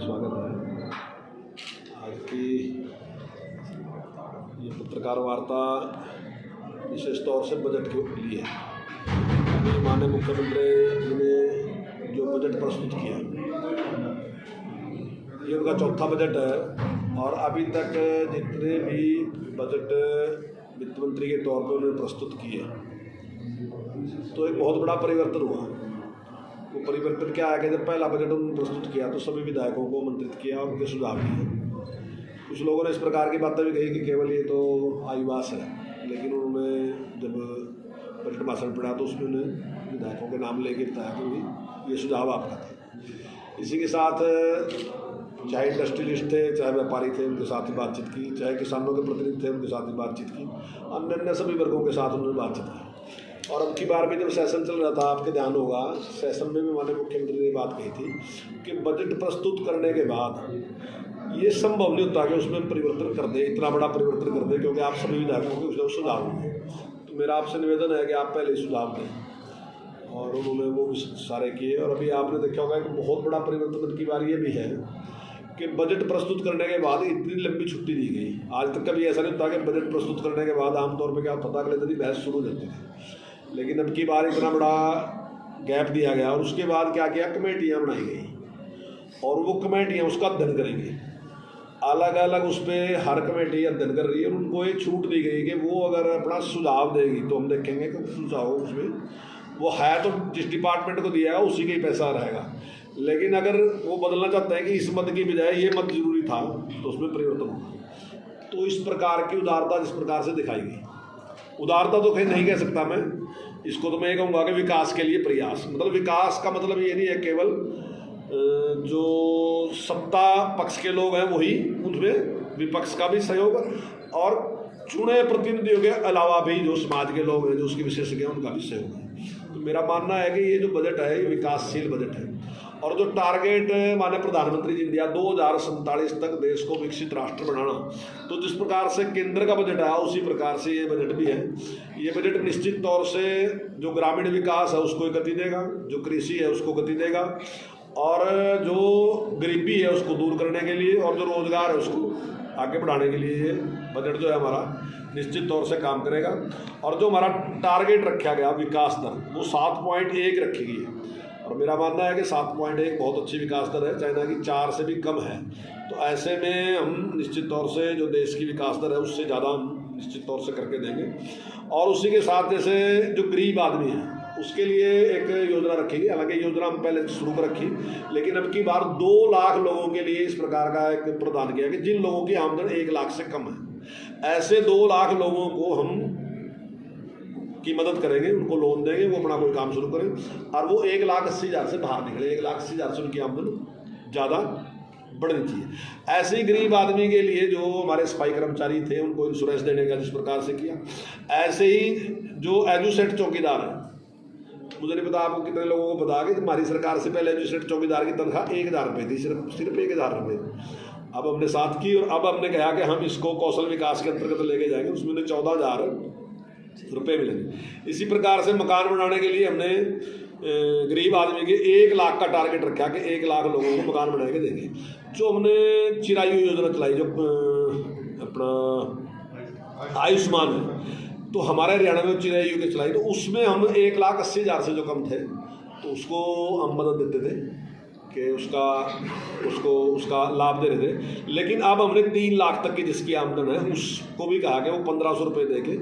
स्वागत है। आज की ये पत्रकार वार्ता विशेष तौर से बजट के लिए है। अभी माननीय मुख्यमंत्री जी ने जो बजट प्रस्तुत किया, ये उनका चौथा बजट है और अभी तक जितने भी बजट वित्त मंत्री के तौर पर उन्होंने प्रस्तुत किए तो एक बहुत बड़ा परिवर्तन हुआ। वो परिवर्तन क्या है कि जब पहला बजट उन्होंने प्रस्तुत किया तो सभी विधायकों को आमंत्रित किया और उनके सुझाव दिए। कुछ लोगों ने इस प्रकार की बातें भी कही कि केवल ये तो आईवास है, लेकिन उन्होंने जब बजट भाषण पढ़ा तो उसमें उन्हें विधायकों के नाम लेके बताया कि ये सुझाव आपका था। इसी के साथ चाहे इंडस्ट्रियलिस्ट थे, चाहे व्यापारी थे, उनके साथ ही बातचीत की, चाहे किसानों के प्रतिनिधि थे, उनके साथ ही बातचीत की, अन्य सभी वर्गों के साथ उन्होंने बातचीत की। और अब की बार भी जब सेशन चल रहा था, आपके ध्यान होगा, सेशन में भी माननीय मुख्यमंत्री ने बात कही थी कि बजट प्रस्तुत करने के बाद ये संभव नहीं होता कि उसमें परिवर्तन कर दे, इतना बड़ा परिवर्तन कर दे, क्योंकि आप सभी विधायकों के सुझाव होंगे। तो मेरा आपसे निवेदन है कि आप पहले सुझाव दें, और उन्होंने वो भी सारे किए। और अभी आपने देखा होगा कि बहुत बड़ा परिवर्तन की बार ये भी है कि बजट प्रस्तुत करने के बाद इतनी लंबी छुट्टी दी गई। आज तक कभी ऐसा नहीं होता कि बजट प्रस्तुत करने के बाद आमतौर पर क्या होता था, अगले दिन बहस शुरू हो जाती थी, लेकिन अब की बार इतना बड़ा गैप दिया गया। और उसके बाद क्या किया, कमेटियाँ बनाई गई और वो कमेटियाँ उसका अध्ययन करेंगी, अलग अलग उस पर हर कमेटी अध्ययन कर रही है। और उनको एक छूट दी गई कि वो अगर अपना सुझाव देगी तो हम देखेंगे कि सुझाव उसमें वो है तो जिस डिपार्टमेंट को दिया है उसी का ही पैसा रहेगा, लेकिन अगर वो बदलना चाहते हैं कि इस मद की बजाय ये मद जरूरी था तो उसमें परिवर्तन होगा। तो इस प्रकार की उदारता जिस प्रकार से दिखाई गई, उदारता तो कहीं नहीं कह सकता मैं इसको, तो मैं ये कहूँगा कि विकास के लिए प्रयास। मतलब विकास का मतलब ये नहीं है केवल जो सत्ता पक्ष के लोग हैं वही, उनमें विपक्ष का भी सहयोग और चुने प्रतिनिधियों के अलावा भी जो समाज के लोग हैं, जो उसके विशेषज्ञ हैं, उनका भी सहयोग है। तो मेरा मानना है कि ये जो बजट है ये विकासशील बजट है। और जो टारगेट माननीय प्रधानमंत्री जी ने दिया 2047 तक देश को विकसित राष्ट्र बनाना, तो जिस प्रकार से केंद्र का बजट आया उसी प्रकार से ये बजट भी है। ये बजट निश्चित तौर से जो ग्रामीण विकास है उसको गति देगा, जो कृषि है उसको गति देगा, और जो गरीबी है उसको दूर करने के लिए, और जो रोजगार है उसको आगे बढ़ाने के लिए ये बजट जो है हमारा निश्चित तौर से काम करेगा। और जो हमारा टारगेट रखा गया विकास दर, वो 7.1 रखी गई है। और मेरा मानना है कि 7.1 बहुत अच्छी विकास दर है, चाइना की 4 से भी कम है। तो ऐसे में हम निश्चित तौर से जो देश की विकास दर है उससे ज़्यादा हम निश्चित तौर से करके देंगे। और उसी के साथ जैसे जो गरीब आदमी है उसके लिए एक योजना रखेंगे। हालांकि योजना हम पहले शुरू कर रखी, लेकिन अब की बार 2 लाख लोगों के लिए इस प्रकार का एक प्रदान किया कि जिन लोगों की आमदन 1 लाख से कम है, ऐसे 2 लाख लोगों को हम की मदद करेंगे, उनको लोन देंगे, वो अपना कोई काम शुरू करें और वो 1,80,000 से बाहर निकले। 1,80,000 से उनकी आमदन ज़्यादा बढ़नी चाहिए। ऐसे ही गरीब आदमी के लिए जो हमारे सफाई कर्मचारी थे उनको इंश्योरेंस देने का जिस प्रकार से किया, ऐसे ही जो एजुसेट चौकीदार है, मुझे नहीं पता आपको कितने लोगों को पता कि हमारी सरकार से पहले एजुसेट चौकीदार की तनख्वाह 1,000 रुपये थी, सिर्फ 1,000 रुपये। अब हमने साथ की और अब हमने कहा कि हम इसको कौशल विकास के अंतर्गत लेके जाएंगे, उसमें उन्हें 14,000 रुपये मिलेंगे। इसी प्रकार से मकान बनाने के लिए हमने गरीब आदमी के 1 लाख का टारगेट रखा कि 1 लाख लोगों को मकान बना के देंगे। जो हमने चिरायु योजना चलाई, जो अपना आयुष्मान है, तो हमारे हरियाणा में चिरायु की चलाई, तो उसमें हम 1,80,000 से जो कम थे तो उसको हम मदद देते थे कि उसका लाभ दे रहे थे। लेकिन अब हमने 3 लाख तक की जिसकी आमदन है उसको भी कहा कि वो 1,500 रुपये दे के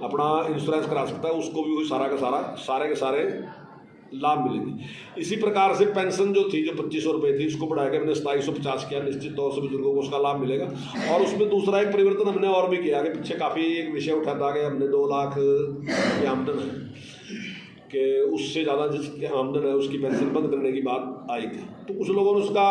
अपना इंश्योरेंस करा सकता है, उसको भी सारा का सारे के सारे लाभ मिलेंगे। इसी प्रकार से पेंशन जो थी, जो 2,500 रुपये थी, उसको बढ़ा के हमने 2,750 किया। निश्चित तौर से बुजुर्गों को उसका लाभ मिलेगा। और उसमें दूसरा एक परिवर्तन हमने और भी किया कि पीछे काफ़ी एक विषय उठा था कि हमने 2 लाख की आमदन है कि उससे ज़्यादा जिसकी आमदन है उसकी पेंशन बंद करने की बात आई थी। तो कुछ लोगों ने उसका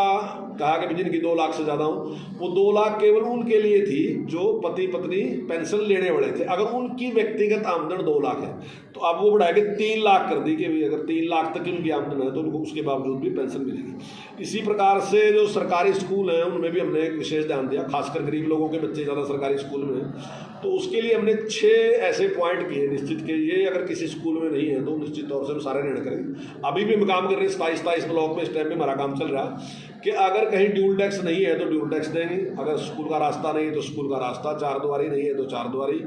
कहा कि जिनकी 2 लाख से ज़्यादा हो, वो 2 लाख केवल उनके लिए थी जो पति पत्नी पेंशन लेने वाले थे, अगर उनकी व्यक्तिगत आमदन 2 लाख है। तो अब वो बढ़ा के 3 लाख कर दी कि अगर 3 लाख तक की उनकी आमदन है तो उनको उसके बावजूद भी पेंशन मिलेगी। इसी प्रकार से जो सरकारी स्कूल हैं उनमें भी हमने एक विशेष ध्यान दिया, खासकर गरीब लोगों के बच्चे ज़्यादा सरकारी स्कूल में हैं, तो उसके लिए हमने 6 ऐसे पॉइंट किए निश्चित के ये अगर किसी स्कूल में नहीं है तो निश्चित तौर से हम सारे निर्णय करेंगे। अभी भी हम काम कर रहे हैं 27 ब्लॉक में, इस टाइम में हमारा काम चल रहा है कि अगर कहीं ड्यूल टैक्स नहीं है तो ड्यूल टैक्स देंगे, अगर स्कूल का रास्ता नहीं है तो स्कूल का रास्ता, चार द्वारी नहीं है तो चार द्वारी,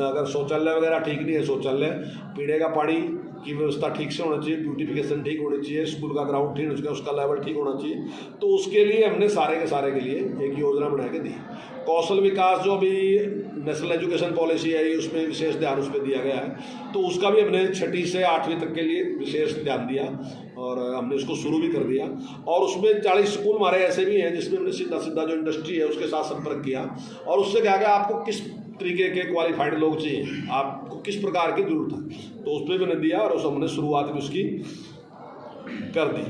अगर शौचालय वगैरह ठीक नहीं है शौचालय, पीने का पानी की व्यवस्था ठीक से होना चाहिए, ब्यूटिफिकेशन ठीक होनी चाहिए, स्कूल का ग्राउंड ठीक होना चाहिए, उसका लेवल ठीक होना चाहिए। तो उसके लिए हमने सारे के सारे के लिए एक योजना बना के दी। कौशल विकास जो अभी नेशनल एजुकेशन पॉलिसी है उसमें विशेष ध्यान उस पर दिया गया है, तो उसका भी हमने 6ठी से 8वीं तक के लिए विशेष ध्यान दिया और हमने उसको शुरू भी कर दिया। और उसमें 40 स्कूल हमारे ऐसे भी हैं जिसमें हमने सीधा सीधा जो इंडस्ट्री है उसके साथ संपर्क किया और उससे क्या गया आपको किस तरीके के क्वालिफाइड लोग चाहिए, आपको किस प्रकार की जरूरत है, तो उस पर मैंने दिया और उस हमने शुरुआत भी उसकी कर दी।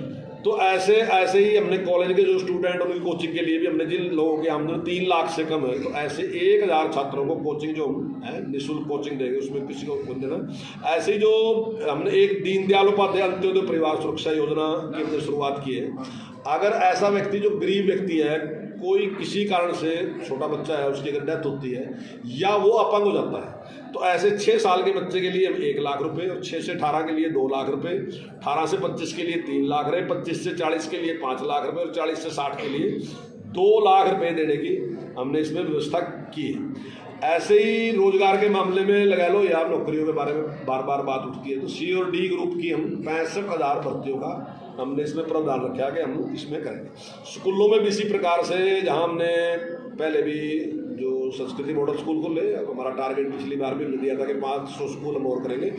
तो ऐसे ही हमने कॉलेज के जो स्टूडेंट उनकी कोचिंग के लिए भी हमने जिन लोगों की आमदनी 3 लाख से कम है तो ऐसे 1000 छात्रों को कोचिंग जो है निःशुल्क कोचिंग देंगे, उसमें किसी को देना। ऐसे ही जो हमने एक दीनदयाल उपाध्याय अंत्योदय परिवार सुरक्षा योजना की हमने शुरुआत की है। अगर ऐसा व्यक्ति जो गरीब व्यक्ति है, कोई किसी कारण से छोटा बच्चा है उसकी अगर डेथ होती है या वो अपंग हो जाता है, तो ऐसे 6 साल के बच्चे के लिए हम 1 लाख रुपए और 6 से 18 के लिए 2 लाख रुपए, 18 से 25 के लिए 3 लाख रुपए, 25 से 40 के लिए 5 लाख रुपए और 40 से 60 के लिए 2 लाख रुपए देने की हमने इसमें व्यवस्था की है। ऐसे ही रोजगार के मामले में लगा लो यार, नौकरियों के बारे में बार बार बात उठती है, तो सी और डी ग्रुप की हम 65,000 भर्तियों का हमने इसमें प्रावधान रखा कि हम इसमें करेंगे। स्कूलों में भी इसी प्रकार से, जहां हमने पहले भी जो संस्कृति मॉडल स्कूल को ले, हमारा टारगेट पिछली बार भी हमने दिया था कि 500 स्कूल हम और करेंगे,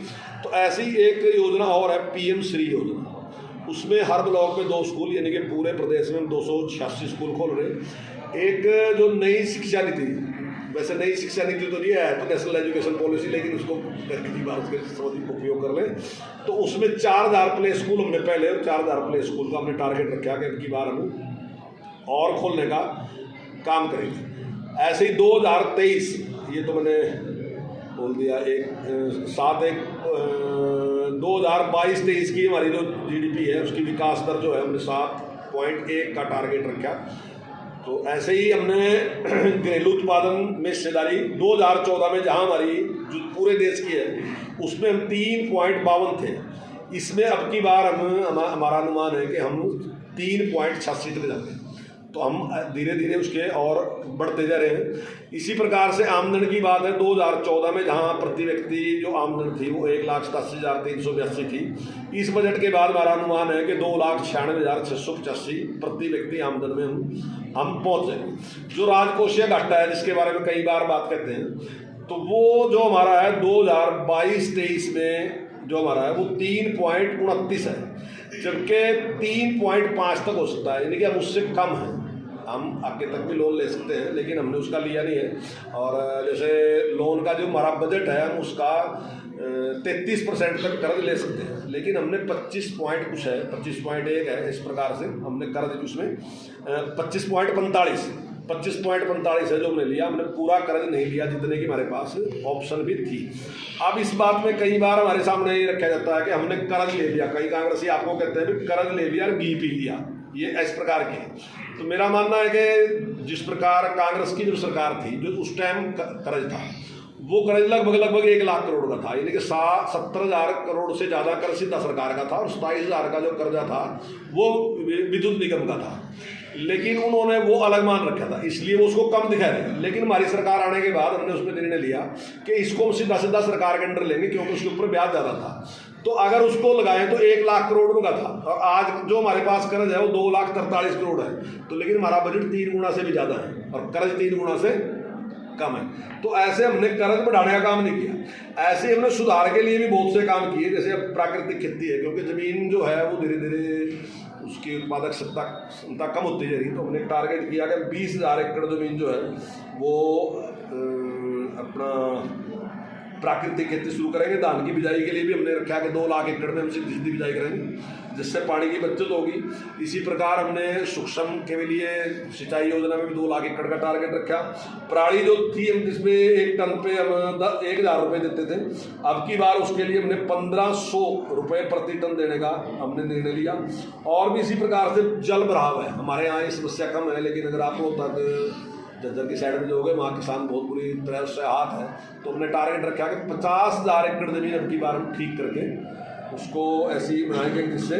तो ऐसी एक योजना और है PM श्री योजना। उसमें हर ब्लॉक में 2 स्कूल, यानी कि पूरे प्रदेश में हम 286 स्कूल खोल रहे हैं। एक जो नई शिक्षा नीति, वैसे नई शिक्षा नीति तो नहीं है तो नेशनल एजुकेशन पॉलिसी, लेकिन उसको किसी बार उसके उपयोग कर लें, तो उसमें 4000 प्ले स्कूल हमने पहले, 4000 प्ले स्कूल का हमने टारगेट रखा कि इनकी बार हम और खोलने का काम करेंगे। ऐसे ही 2023, ये तो मैंने बोल दिया, 2022-23 की हमारी जो GDP है उसकी विकास दर जो है हमने 7.1 का टारगेट रखा। तो ऐसे ही हमने घरेलू उत्पादन में हिस्सेदारी 2014 में जहां हमारी जो पूरे देश की है उसमें हम 3.52 थे, इसमें अब की बार हमारा अनुमान है कि हम 3.86 तक जाते हैं। तो हम धीरे धीरे उसके और बढ़ते जा रहे हैं। इसी प्रकार से आमदन की बात है, 2014 में जहां प्रति व्यक्ति जो आमदन थी वो 1,87,382 थी, इस बजट के बाद हमारा अनुमान है कि 2,96,685 प्रति व्यक्ति आमदन में हम पहुंचे। जो राजकोषीय घाटा है जिसके बारे में कई बार बात करते हैं, तो वो जो हमारा है 2022-23 में जो हमारा है वो 3.29 है, जबकि 3.5 तक हो सकता है, यानी कि हम उससे कम हैं। हम आगे तक भी लोन ले सकते हैं लेकिन हमने उसका लिया नहीं है। और जैसे लोन का जो हमारा बजट है हम उसका 33% तक कर्ज ले सकते हैं, लेकिन हमने 25 पॉइंट कुछ है, 25.1 है, इस प्रकार से हमने कर्ज उसमें 25.45 है जो हमने लिया। हमने पूरा कर्ज नहीं लिया जितने की हमारे पास ऑप्शन भी थी। अब इस बात में कई बार हमारे सामने ये रखा जाता है कि हमने कर्ज ले लिया, कई कांग्रेसी आपको कहते हैं भी कर्ज ले लिया और घी पी लिया, ये इस प्रकार के। तो मेरा मानना है कि जिस प्रकार कांग्रेस की जो सरकार थी, जो उस टाइम कर्ज था, वो कर्ज लगभग 1 लाख करोड़ का था, यानी कि 70,000 करोड़ से ज़्यादा कर्ज सीधा सरकार का था और 27,000 का जो कर्जा था वो विद्युत निगम का था, लेकिन उन्होंने वो अलग मान रखा था, इसलिए वो उसको कम दिखा रहे। लेकिन हमारी सरकार आने के बाद हमने उसमें निर्णय लिया कि इसको सीधा सरकार के अंडर लेंगे, क्योंकि उसके ऊपर ब्याज ज़्यादा था। तो अगर उसको लगाएं तो 1 लाख करोड़ का था और आज जो हमारे पास कर्ज है वो 2,43 करोड़ है, तो लेकिन हमारा बजट 3 गुना से भी ज़्यादा है और कर्ज 3 गुना से कम है। तो ऐसे हमने कर्ज बढ़ाने का काम नहीं किया, ऐसे हमने सुधार के लिए भी बहुत से काम किए। जैसे अब प्राकृतिक खेती है, क्योंकि ज़मीन जो है वो धीरे धीरे उसकी उत्पादक क्षमता कम होती जा रही, तो हमने टारगेट किया कि 20,000 एकड़ ज़मीन जो है वो अपना प्राकृतिक खेती शुरू करेंगे। धान की बिजाई के लिए भी हमने रखा कि 2 लाख एकड़ में हम सीधी बिजाई करेंगे, जिससे पानी की बचत होगी। इसी प्रकार हमने सूक्ष्म के लिए सिंचाई योजना में भी 2 लाख एकड़ का टारगेट रखा। पराली जो थी हम जिसमें 1 टन पे हम 1,000 रुपये देते थे, अब की बार उसके लिए हमने 1,500 रुपये प्रति टन देने का हमने निर्णय लिया। और भी इसी प्रकार से जल भराव है, हमारे यहाँ ये समस्या कम है, लेकिन अगर आप तक जज्जर की साइड में जो हो गए वहाँ किसान बहुत बुरी तरह से हाथ है, तो हमने टारगेट रखा कि 50,000 एकड़ ज़मीन अब की बार हम ठीक करके उसको ऐसी बनाएंगे जिससे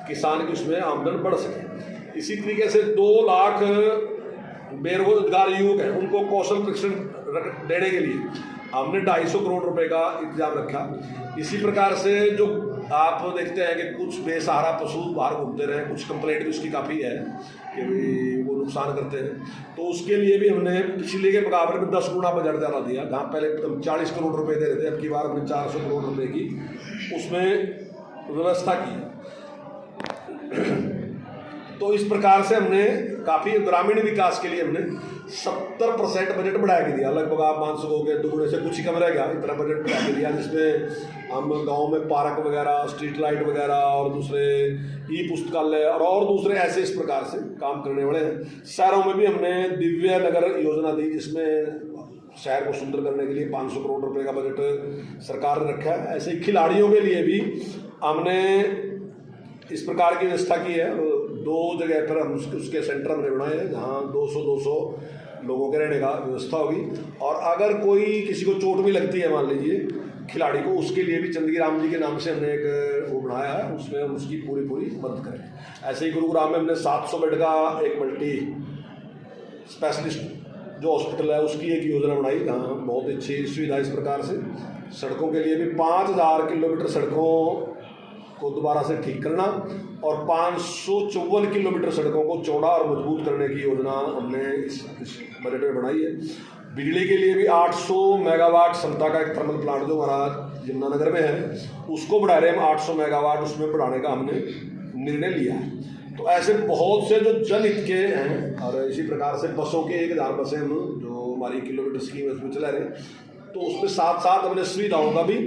किसान की उसमें आमदन बढ़ सके। इसी तरीके से 2 लाख बेरोजगार युवक हैं, उनको कौशल प्रशिक्षण देने के लिए हमने 250 करोड़ रुपए का इंतजाम रखा। इसी प्रकार से जो आप देखते हैं कि कुछ बेसहारा पशु बाहर घूमते रहे, कुछ कंप्लेंट भी उसकी काफ़ी है कि भाई वो नुकसान करते हैं, तो उसके लिए भी हमने पिछले के मुकाबले में 10 गुना बजट ज़्यादा दिया। जहाँ पहले हम 40 करोड़ रुपए दे रहे थे, अब की बार हमने 400 करोड़ रुपए की उसमें व्यवस्था की। तो इस प्रकार से हमने काफ़ी ग्रामीण विकास के लिए हमने 70% बजट बढ़ा के दिया। लगभग आप मान सकोगे दुगुने से कुछ ही कम रह गया, इतना बजट बढ़ा के दिया, जिसमें हम गांव में पार्क वगैरह, स्ट्रीट लाइट वगैरह और दूसरे ई पुस्तकालय और दूसरे ऐसे इस प्रकार से काम करने वाले हैं। शहरों में भी हमने दिव्य नगर योजना दी, जिसमें शहर को सुंदर करने के लिए 500 करोड़ रुपए का बजट सरकार ने रखा है। ऐसे ही खिलाड़ियों के लिए भी हमने इस प्रकार की व्यवस्था की है। 2 जगह पर हम उसके सेंटर हमने बनाए हैं, जहाँ 200 लोगों के रहने का व्यवस्था होगी। और अगर कोई किसी को चोट भी लगती है, मान लीजिए खिलाड़ी को, उसके लिए भी चंदगी राम जी के नाम से हमने एक वो बनाया है, उसमें हम उसकी पूरी मदद करें। ऐसे ही गुरुग्राम में हमने 700 बेड का एक मल्टी स्पेशलिस्ट जो हॉस्पिटल है उसकी एक योजना बनाई, जहाँ बहुत अच्छी सुविधा। इस प्रकार से सड़कों के लिए भी 5000 किलोमीटर सड़कों को दोबारा से ठीक करना और 554 किलोमीटर सड़कों को चौड़ा और मजबूत करने की योजना हमने इस बजट में बनाई है। बिजली के लिए भी 800 मेगावाट क्षमता का एक थर्मल प्लांट जो हमारा यमुनानगर में है, उसको बढ़ा रहे हम 800 मेगावाट, उसमें बढ़ाने का हमने निर्णय लिया है। तो ऐसे बहुत से जो जनहित के हैं। और इसी प्रकार से बसों के 1000 बसें हम जो हमारी किलोमीटर स्कीम है उसमें चला रहे हैं, तो उसमें साथ हमने सुविधाओं का भी,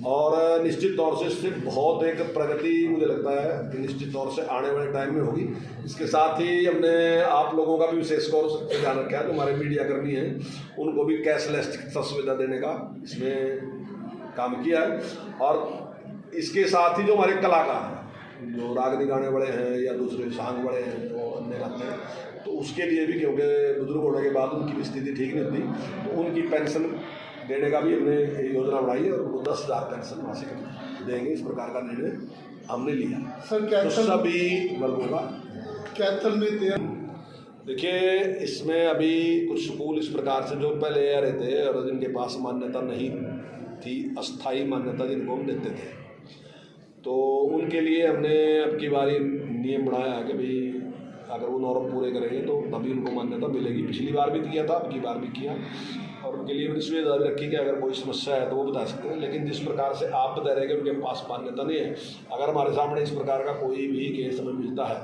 और निश्चित तौर से इससे बहुत एक प्रगति मुझे लगता है कि निश्चित तौर से आने वाले टाइम में होगी। इसके साथ ही हमने आप लोगों का भी विशेष तौर से ध्यान रखा है, जो हमारे मीडिया कर्मी हैं उनको भी कैशलेस चिकित्सा सुविधा देने का इसमें काम किया है। और इसके साथ ही जो हमारे कलाकार हैं, जो रागनी गाने वाले हैं या दूसरे सांग वाले हैं, जो अन्य गाते हैं, तो उसके लिए भी, क्योंकि बुजुर्ग होने के बाद उनकी स्थिति ठीक नहीं होती, तो उनकी पेंशन देने का भी हमने योजना बनाई है और वो 10,000 पेंशन मासिक देंगे। इस प्रकार का निर्णय हमने लिया सर। तो सभी वर्गों का कैथल में देखिए, इसमें अभी कुछ स्कूल इस प्रकार से जो पहले आ रहे थे और जिनके पास मान्यता नहीं थी, अस्थाई मान्यता जिनको हम देते थे, तो उनके लिए हमने अब की बारी नियम बनाया है कि भाई अगर वो नॉर्म पूरे करेंगे तो तभी उनको मान्यता मिलेगी। पिछली बार भी किया था, अब की बार भी किया, और उनके लिए भी सुविधा रखी कि अगर कोई समस्या है तो वो बता सकते हैं। लेकिन जिस प्रकार से आप बता रहे हैं कि उनके पास मान्यता नहीं है, अगर हमारे सामने इस प्रकार का कोई भी केस हमें मिलता है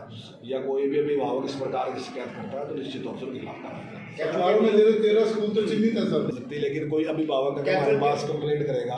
या कोई भी अभिभावक इस प्रकार की शिकायत करता है, तो निश्चित तौर से उनके खिलाफ कार्रवाई में 13 स्कूल तो चिन्हित है सर। लेकिन कोई अभिभावक अगर हमारे पास कंप्लेंट करेगा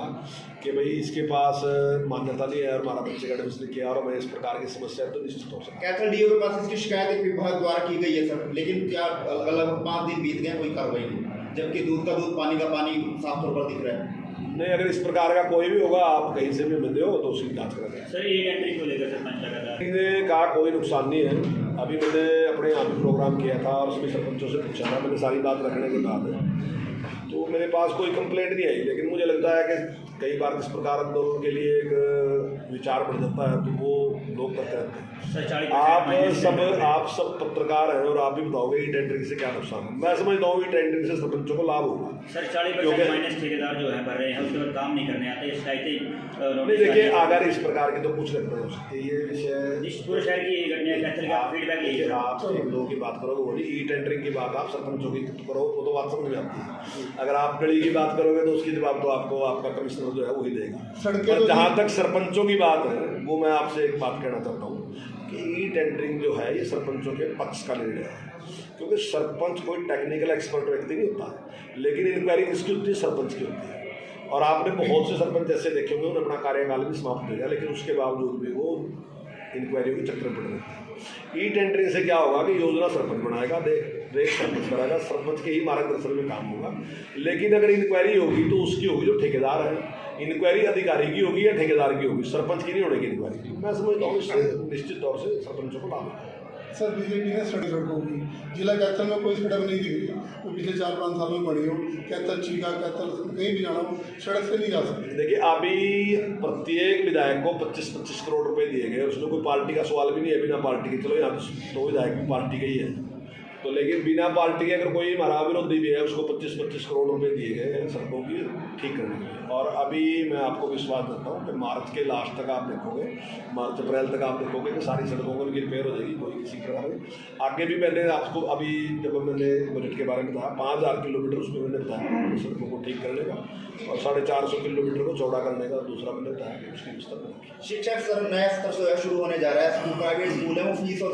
कि भाई इसके पास मान्यता नहीं है और हमारा बच्चे का एडमिशन किया और हमें इस प्रकार की समस्या है, तो निश्चित तौर से कैथल डीओ के पास इसकी शिकायत एक विभाग द्वारा की गई है सर, लेकिन क्या लगभग 5 दिन बीत गए, कोई कार्रवाई नहीं, जबकि दूध का दूध, पानी का पानी साफ तौर पर दिख रहा है। नहीं, अगर इस प्रकार का कोई भी होगा, आप कहीं से भी मिलते हो तो उसकी जाँच करें सर। ये एंट्री को लेकर सरपंच मैंने कहा कोई नुकसान नहीं है। अभी मैंने अपने यहाँ भी प्रोग्राम किया था और उसमें सरपंचों से पूछा था, मैंने सारी बात रखने के बाद तो मेरे पास कोई कंप्लेंट नहीं आई। लेकिन मुझे लगता है कि कई बार इस प्रकार आंदोलन के लिए एक विचार बढ़ जाता है तो वो लोग करते रहते हैं। आप सब पत्रकार हैं और आप भी बताओगे ई टेंडरिंग से क्या नुकसान है। मैं समझता हूँ ई टेंडरिंग से सरपंचों को लाभ होगा सर। 40% माइनस ठेकेदार जो है भर रहे हैं, उसके बाद काम नहीं करने आते, शिकायतें नहीं। देखिए, अगर इस प्रकार की तो कुछ लगता है ये विषय पूरे शहर की घटना कैथल का फीडबैक लीजिए। आप एक लोगों की बात करोगे, वो नहीं ई टेंडरिंग की बात आप सरपंचों की करो वो तो बात समझ में आती है। अगर आप गली की बात करोगे तो उसकी जवाब तो आपको आपका कमिश्नर जो है वही देगा। और जहाँ तक सरपंचों की बात है, वो मैं आपसे एक बात कहना चाहता हूँ कि ई टेंडरिंग जो है ये सरपंचों के पक्ष का निर्णय है, क्योंकि सरपंच कोई टेक्निकल एक्सपर्ट व्यक्ति नहीं होता, लेकिन इंक्वायरी किसकी होती है? सरपंच की होती है। और आपने बहुत से सरपंच ऐसे देखे होंगे उन्होंने अपना कार्यकाल भी समाप्त हो गया, लेकिन उसके बावजूद भी वो इंक्वायरियों के चक्कर पड़ रहे हैं। ई टेंडरिंग से क्या होगा कि योजना सरपंच बनाएगा, देख सरपंच कराएगा, सरपंच के ही मार्गदर्शन में काम होगा। लेकिन अगर इंक्वायरी होगी तो उसकी होगी जो ठेकेदार है, इंक्वायरी अधिकारी की होगी या ठेकेदार की होगी, सरपंच की नहीं होने की इंक्वायरी। मैं समझता हूँ इससे निश्चित तौर से सरपंचों को लाभ होगा। सर बीजेपी ने सड़कों की जिला कैथल में कोई सड़क नहीं दिख रही तो पिछले 4-5 सालों में बनी हो। कैथल चीका कैथल कहीं भी जाना हो सड़क से नहीं जा सकते। देखिए अभी प्रत्येक विधायक को 25-25 करोड़ रुपए दिए गए, उसमें कोई पार्टी का सवाल भी नहीं है। बिना पार्टी के चलो यहाँ तो विधायक पार्टी का ही है, तो लेकिन बिना पार्टी के अगर कोई हमारा विरोधी भी है उसको 25-25 करोड़ रुपए दिए गए हैं सड़कों की ठीक करने के लिए। और अभी मैं आपको विश्वास देता हूँ कि मार्च के लास्ट तक आप देखोगे, मार्च अप्रैल तक आप देखोगे कि सारी सड़कों को उनकी रिपेयर हो जाएगी कोई किसी प्रकार में। आगे भी मैंने आपको अभी जब मैंने बजट के बारे में बताया 5000 किलोमीटर उसमें मैंने बताया सड़कों को ठीक करने का और 450 किलोमीटर को चौड़ा करने का दूसरा मैंने बताया कि उसकी व्यवस्था करेंगे। शिक्षा सर नया सत्र जो है शुरू होने जा रहा है। स्कूल प्राइवेट स्कूल है वो फीस और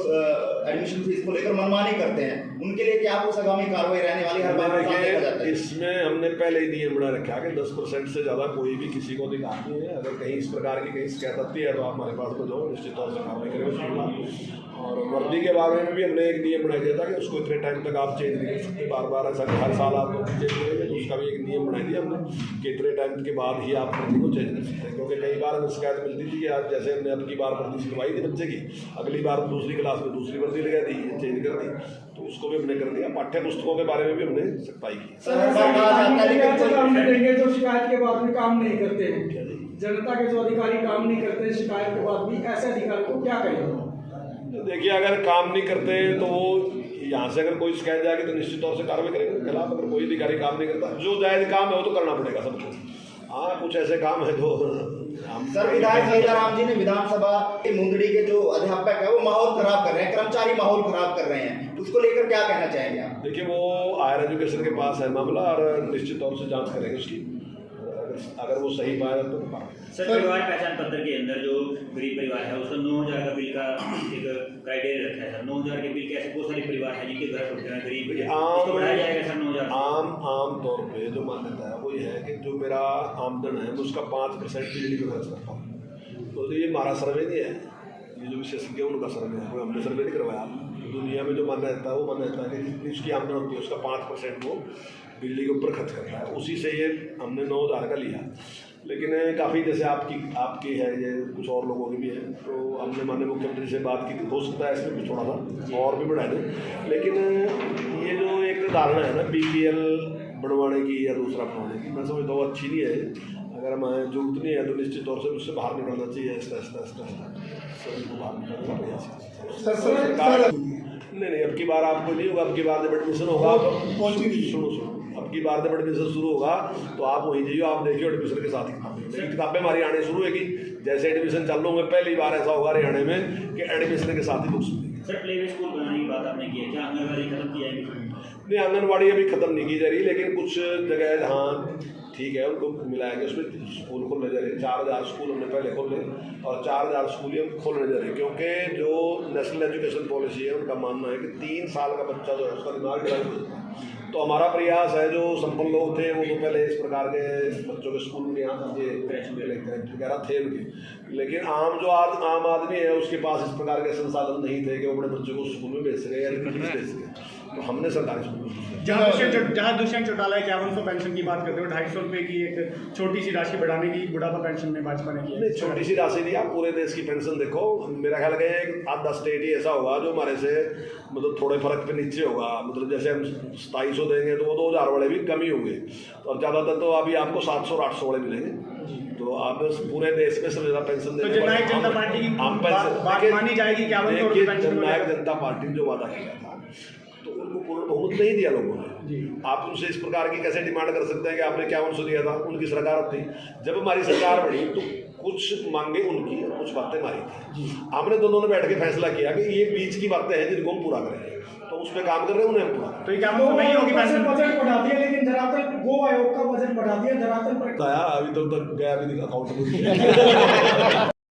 एडमिशन फीस को लेकर मनमानी करते हैं, उनके लिए क्या कुछ आगामी कार्रवाई रहने वाली? हर बार देखिए इसमें हमने पहले ही नियम बना रखा है कि 10% से ज़्यादा कोई भी किसी को अधिकार नहीं है। अगर कहीं इस प्रकार की कहीं शिकायत आती है तो आप हमारे पास को जाओ, निश्चित तौर से कार्रवाई करेंगे। और वर्दी के बारे में भी हमने एक नियम बनाया दिया था कि उसको इतने टाइम तक आप चेंज नहीं कर सकते, बार ऐसा हर साल आप चेंज करेंगे, तो उसका भी एक नियम बना दिया हमने कि इतने टाइम के बाद ही आप वर्दी को चेंज कर सकते हैं। क्योंकि कई बार हमें शिकायत मिलती थी कि आज जैसे हमने अब की बार वर्दी सिलवाई थी बच्चे की, अगली बार दूसरी क्लास में दूसरी वर्दी लगा दी, चेंज कर दी, तो उसको भी हमने कर दिया। पाठ्य पुस्तकों के बारे में भी हमने सख्ताई की। जो शिकायत के बाद भी काम नहीं करते हैं, जनता के जो अधिकारी काम नहीं करते शिकायत के बाद भी, ऐसे अधिकारी को क्या कहेंगे? देखिए अगर काम नहीं करते तो यहाँ से अगर कोई शिकायत जाएगी तो निश्चित तौर से कार्रवाई करेंगे उनके खिलाफ। अगर कोई अधिकारी काम नहीं करता, जो जायज काम है वो तो करना पड़ेगा सबको। हाँ कुछ ऐसे काम है जो सर विधायक सीताराम जी ने विधानसभा के मुंदड़ी के जो अध्यापक है वो माहौल खराब कर रहे हैं, कर्मचारी माहौल खराब कर रहे हैं, उसको लेकर क्या कहना चाहेंगे आप? देखिए वो हायर एजुकेशन के पास है मामला और निश्चित तौर से जांच करेंगे उसकी, अगर वो सही पाया तो। सर परिवार पहचान पत्र के अंदर जो गरीब परिवार है उसका 9000 का बिल का एक क्राइटेरिया रखा है सर। 9000 के बिल के ऐसे बहुत सारे परिवार है जिनके घर टूट गए गरीब, उसको बढ़ाया जाएगा सर 9000? आम तौर पे जो मान्यता है वो ये है कि जो मेरा आमदन है उसका 5% बिजली पे खर्च करता हूँ। तो ये हमारा सर्वे नहीं है, ये जो विशेषज्ञ उनका सर्वे है, हमने सर्वे नहीं करवाया। दुनिया में जो मान्यता है वो मान्यता है कि जितनी उसकी आमदन होती है उसका 5% वो बिजली के ऊपर खर्च करता है, उसी से ये हमने 9000 का लिया। लेकिन काफ़ी जैसे आपकी है ये, कुछ और लोगों की भी है, तो हमने माननीय मुख्यमंत्री से बात की थी, हो सकता है इसमें कुछ थोड़ा सा और भी बढ़ा दें। लेकिन ये जो एक धारणा है ना BPL बढ़वाने की या दूसरा बढ़वाने की, मैं समझता हूँ अच्छी नहीं है। अगर हमें जरूरत नहीं है तो निश्चित तौर से उससे बाहर निकलना चाहिए। सभी को बाहर निकलना चाहिए। नहीं अब की बार आपको नहीं होगा, अब की बार जब एडमिशन होगा तो सुनो अब की बार जब एडमिशन शुरू होगा तो आप वहीं जाइए, आप देखिए एडमिशन के साथ ही किताबें हमारी आने शुरू होगी। जैसे एडमिशन चालू होंगे पहली बार ऐसा होगा हरियाणा में कि एडमिशन के साथ ही बुक्स मिलेंगे। सर प्ले स्कूल बनाने की बात आपने की है, क्या आंगनबाड़ी खत्म की जाएगी? नहीं आंगनबाड़ी अभी खत्म नहीं की जा रही, लेकिन कुछ जगह हाँ ठीक है उनको मिलाया गया, उसमें स्कूल खोलने जा रहे हैं। 4000 स्कूल हमने पहले खोले और 4000 स्कूल हम खोलने जा रहे हैं, क्योंकि जो नेशनल एजुकेशन पॉलिसी है उनका मानना है कि 3 साल का बच्चा जो है उसका दिमाग डेवलप हो जाता है। तो हमारा प्रयास है, जो संपन्न लोग थे वो तो पहले इस प्रकार के बच्चों के स्कूल में यहाँ ये वगैरह थे उनके, लेकिन आम आदमी है उसके पास इस प्रकार के संसाधन नहीं थे कि वो अपने बच्चों को स्कूल में भेज सके या भेज सके। तो हमने सरकारी स्कूल जहाँ दुष्यंत चौटाला 5100 पेंशन की बात करते हो, 250 रुपये की एक छोटी सी राशि बढ़ाने की बुढ़ापा पेंशन में भाजपा ने की है। छोटी सी राशि नहीं, आप पूरे देश की पेंशन देखो। मेरा ख्याल है एक आधा स्टेट ही ऐसा होगा जो हमारे से मतलब थोड़े फर्क पे नीचे होगा। मतलब जैसे हम 2700 देंगे तो वो 2000 वाले भी कम ही होंगे, और ज़्यादातर तो अभी आपको 700 और 800 वाले मिलेंगे। तो आप पूरे देश में सबसे ज़्यादा पेंशन देंगे। जननायक जनता पार्टी की बात मानी जाएगी क्या? जननायक जनता पार्टी ने जो वादा किया था तो उनको पूर्ण बहुमत नहीं दिया लोगों ने। आप उनसे इस प्रकार की कैसे डिमांड कर सकते हैं कि आपने 5100 दिया था? उनकी सरकार थी, जब हमारी सरकार बढ़ी तो कुछ मांगे उनकी और कुछ बातें हमारी थी। हमने दोनों ने बैठ के फैसला किया कि ये बीच की बातें हैं जिनको हम पूरा करेंगे, तो उस पर काम कर रहे हैं, उन्हें हम पूरा। तो ये क्या नहीं होगी? बजट बढ़ा दिया, लेकिन धरातल गो आयोग का बजट बढ़ा दिया, धरातल पर अभी तो गया भी अकाउंट